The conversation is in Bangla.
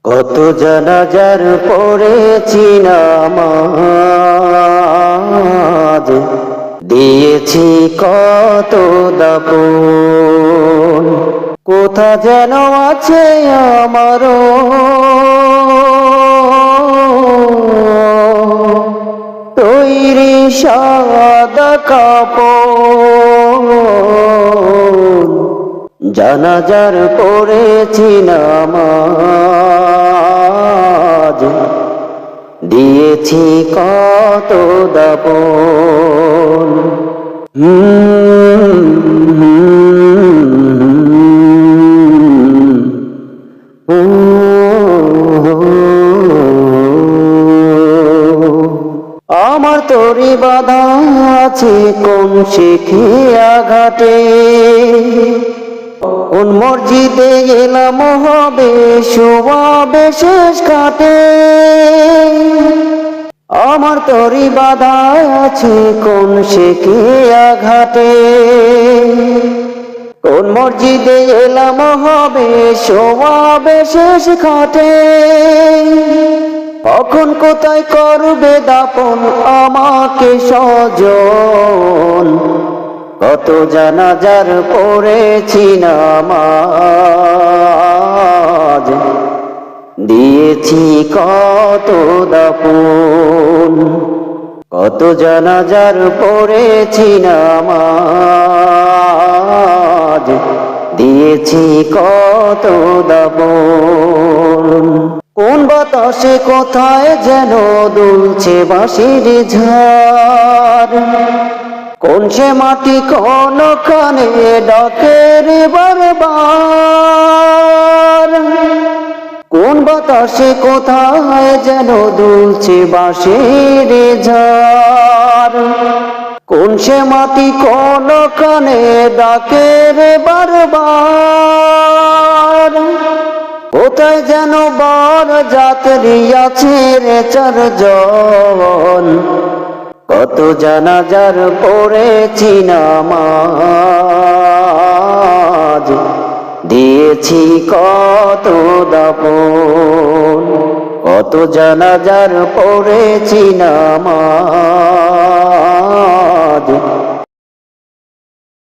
কত জানাজার পড়েছি নামাজ, দিয়েছি কত দাপন। কোথা যেন আছে আমারও তৈরি সাদা কাপড়, জানাজার পড়েছি নামাজ, দিয়েছি কত দাপন। আমার তরি বাধা আছে কোন শিখে আঘাটে, কোন মসজিদে এলাম হবে শোয়াবে শেষ কাটে। আমার তরি বাধা আছে কোন শিখে আঘাটে, কোন মসজিদে এলাম হবে শোয়াবে শেষ কাটে। কখন কোথায় করবে দাপন আমাকে স্বজন, কত জানাজার পড়েছি নামাজ, দিয়েছি কত দাপন। কত জানাজার পড়েছি নামাজ, দিয়েছি কত দাপন। কোন বাতাসে কোথায় যেন দুলছে বাঁশির ঝাড়, কোন সে মাটি কোন কানে ডাকে রে বারবার। কোন বাতাসে কোথায় যেন দুলছে বাঁশির ঝাড়, কোন সে মাটি কোন কানে ডাকে রে বারবার। কোথায় যেন বর যাত্রী আছে রে চারজন, কত জানাজার পড়েছি নামাজ, দিয়েছি কত দাপন। কত জানাজার পড়েছি নামাজ,